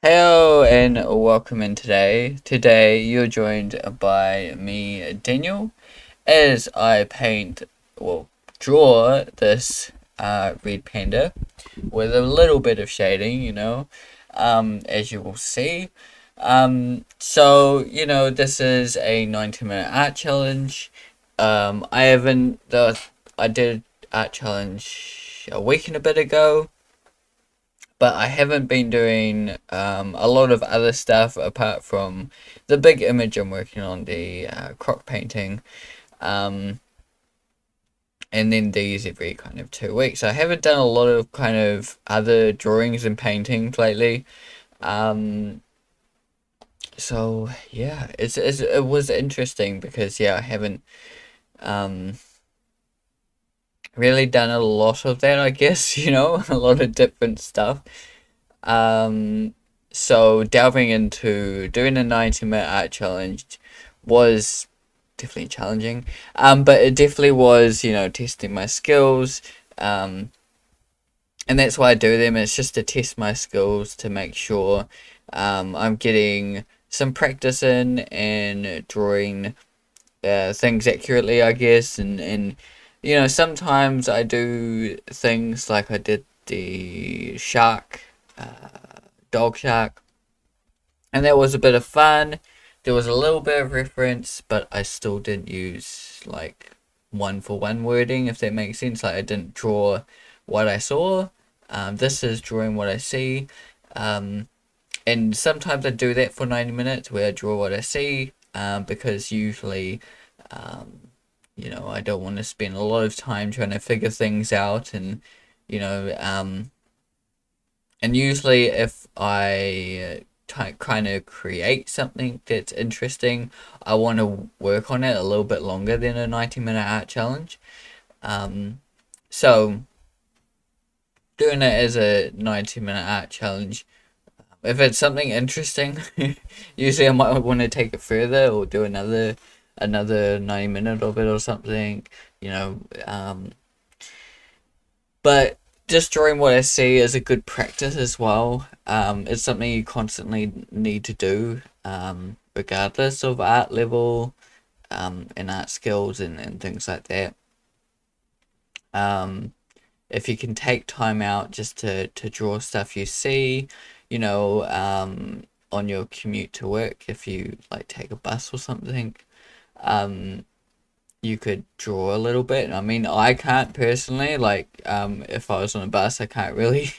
Hello and welcome in today. Today you're joined by me, Daniel, as I draw this red panda with a little bit of shading, as you will see. This is a 90-minute art challenge. I haven't, I did art challenge a week and a bit ago, but I haven't been doing a lot of other stuff apart from the big image I'm working on, the croc painting, um, and then these every kind of 2 weeks. I haven't done a lot of kind of other drawings and paintings lately. Um, so yeah, it was interesting because I haven't um, really done a lot of that. I guess a lot of different stuff. Um, so delving into doing a 90-minute art challenge was definitely challenging. But it definitely was, testing my skills. And that's why I do them. It's just to test my skills to make sure I'm getting some practice in and drawing things accurately, I guess. And sometimes I do things like I did the shark, dog shark, and that was a bit of fun. There was a little bit of reference, but I still didn't use like one for one wording, if that makes sense. Like I didn't draw what I saw. This is drawing what I see. Um, and sometimes I do that for 90 minutes where I draw what I see, because usually, I don't want to spend a lot of time trying to figure things out. You know, um, and usually if I kind of create something that's interesting, I want to work on it a little bit longer than a 90-minute art challenge. Um, so doing it as a 90-minute art challenge, if it's something interesting, usually I might want to take it further or do another 90 minute of it or something, you know. But just drawing what I see is a good practice as well. It's something you constantly need to do, regardless of art level, and art skills and things like that. Um, if you can take time out just to draw stuff you see, on your commute to work, if you like take a bus or something, um, you could draw a little bit. I mean, I can't personally, like, if I was on a bus, I can't really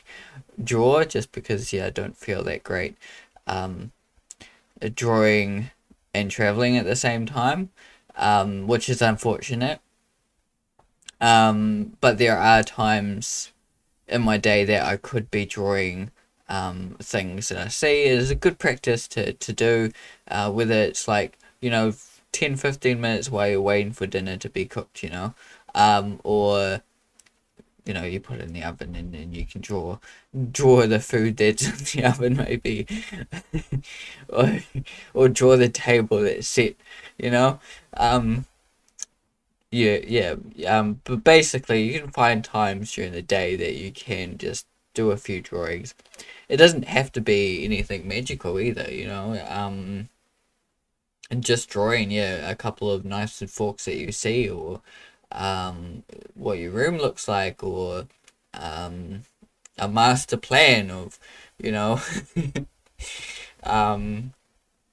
draw just because, I don't feel that great um, drawing and traveling at the same time, which is unfortunate. But there are times in my day that I could be drawing things that I see. It is a good practice to do, whether it's like, 10 15 minutes while you're waiting for dinner to be cooked, or you put it in the oven and you can draw the food that's in the oven maybe, or draw the table that's set, you know. Um, yeah, yeah. But basically, you can find times during the day that you can just do a few drawings. It doesn't have to be anything magical either, and just drawing, a couple of knives and forks that you see, or what your room looks like, or um, a master plan of, you know, um,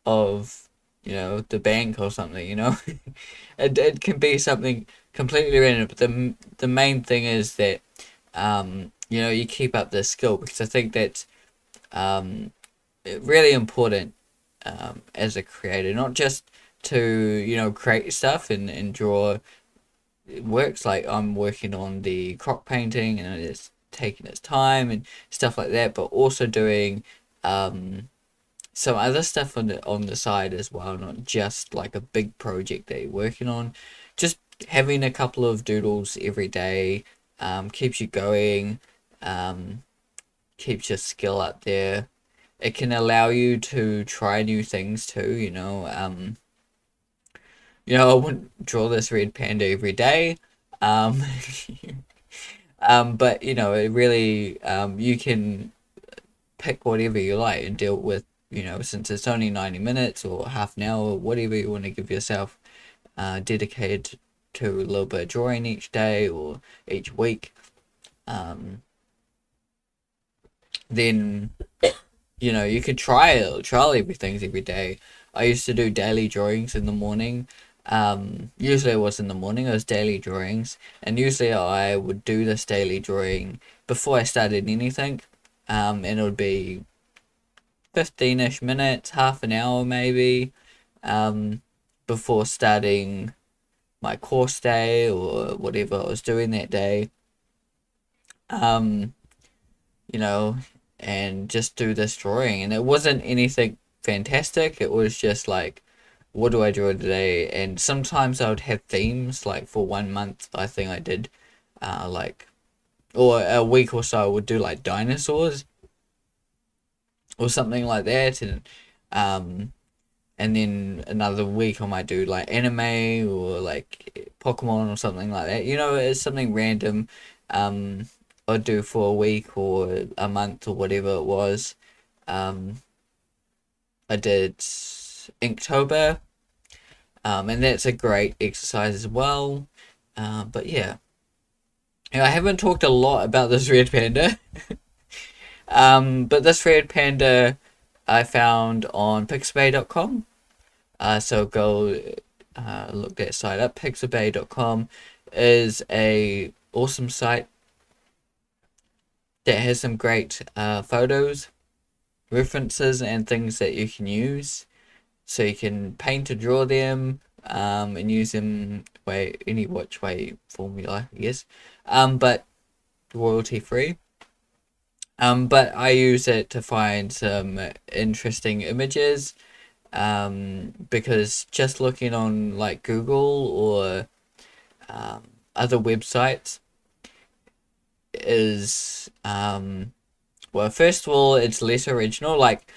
of the bank or something. It can be something completely random, but the main thing is that you keep up this skill, because I think that's really important, as a creator, not just to create stuff and draw works. Like I'm working on the croc painting and it's taking its time and stuff like that, but also doing some other stuff on the side as well, not just like a big project that you're working on. Just having a couple of doodles every day keeps you going, um, keeps your skill up there. It can allow you to try new things too. I wouldn't draw this red panda every day. Um, but it really, you can pick whatever you like and deal with, since it's only 90 minutes or half an hour, whatever you want to give yourself, dedicated to a little bit of drawing each day or each week. Then you could trial everything every day. I used to do daily drawings in the morning. Usually it was in the morning, it was daily drawings, and usually I would do this daily drawing before I started anything, and it would be 15-ish minutes, half an hour maybe, before starting my course day or whatever I was doing that day. Um, you know, and just do this drawing. And it wasn't anything fantastic. It was just like, what do I draw today? And sometimes I would have themes. Like for 1 month, I think I did, or a week or so, I would do like dinosaurs or something like that. And then another week I might do like anime or like Pokemon or something like that. It's something random. I'd do for a week or a month or whatever it was. I did Inktober, and that's a great exercise as well. But yeah, I haven't talked a lot about this red panda. But this red panda I found on pixabay.com. So go look that site up. Pixabay.com is a awesome site that has some great photos, references, and things that you can use. So you can paint or draw them, and use them any which way form you like, I guess. But royalty free. But I use it to find some interesting images. Because just looking on like Google or other websites is well, first of all, it's less original, like,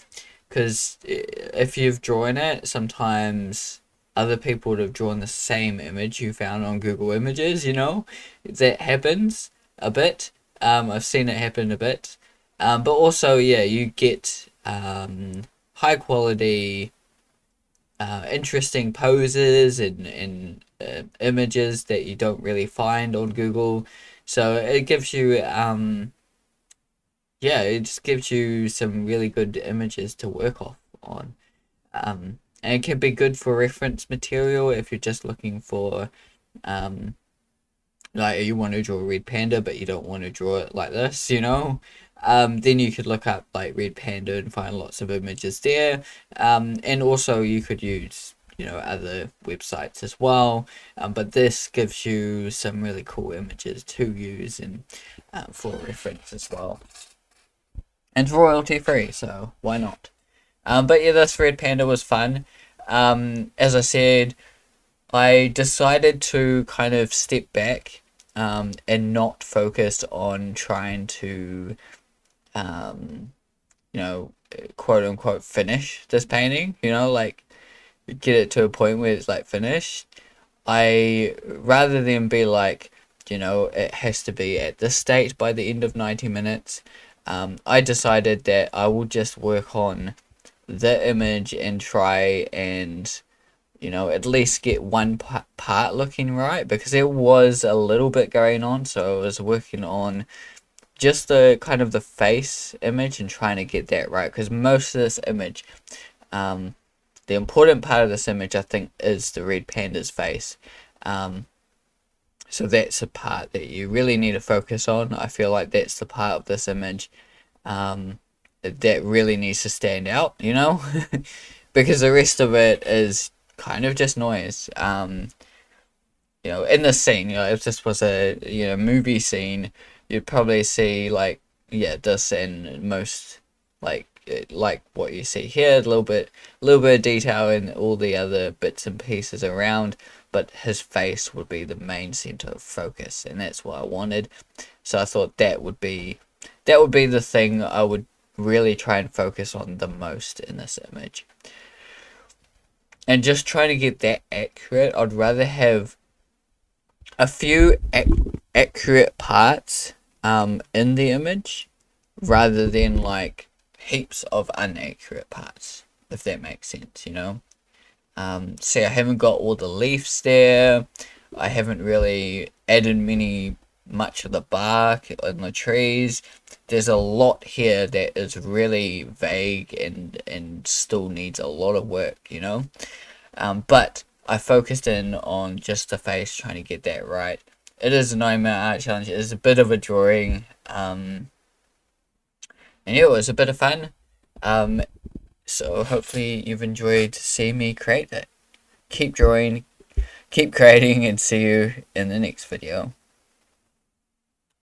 because if you've drawn it, sometimes other people would have drawn the same image you found on Google Images. That happens a bit. I've seen it happen a bit. But also, yeah, you get high quality, interesting poses and images that you don't really find on Google. So it gives you, it just gives you some really good images to work off on. And it can be good for reference material if you're just looking for, like, you want to draw a red panda, but you don't want to draw it like this, then you could look up like red panda and find lots of images there. And also you could use, other websites as well. But this gives you some really cool images to use and for reference as well. And it's royalty free, so why not? But yeah, this red panda was fun. As I said, I decided to kind of step back and not focus on trying to, quote unquote, finish this painting, like get it to a point where it's like finished. Rather than be like, it has to be at this state by the end of 90 minutes, I decided that I will just work on the image and try and at least get one part looking right, because there was a little bit going on. So I was working on just the kind of the face image and trying to get that right, because most of this image, the important part of this image, I think, is the red panda's face. So that's a part that you really need to focus on. I feel like that's the part of this image that really needs to stand out, because the rest of it is kind of just noise. In this scene, if this was a movie scene, you'd probably see like this and most like what you see here, a little bit of detail in all the other bits and pieces around, but his face would be the main center of focus, and that's what I wanted. So I thought that would be the thing I would really try and focus on the most in this image. And just trying to get that accurate, I'd rather have a few accurate parts in the image rather than like heaps of inaccurate parts, if that makes sense, you know. See, I haven't got all the leaves there. I haven't really added much of the bark on the trees. There's a lot here that is really vague and still needs a lot of work, you know. But I focused in on just the face, trying to get that right. It is a 9-minute art challenge. It is a bit of a drawing. And yeah, it was a bit of fun. Um, so hopefully you've enjoyed seeing me create it. Keep drawing, keep creating, and see you in the next video.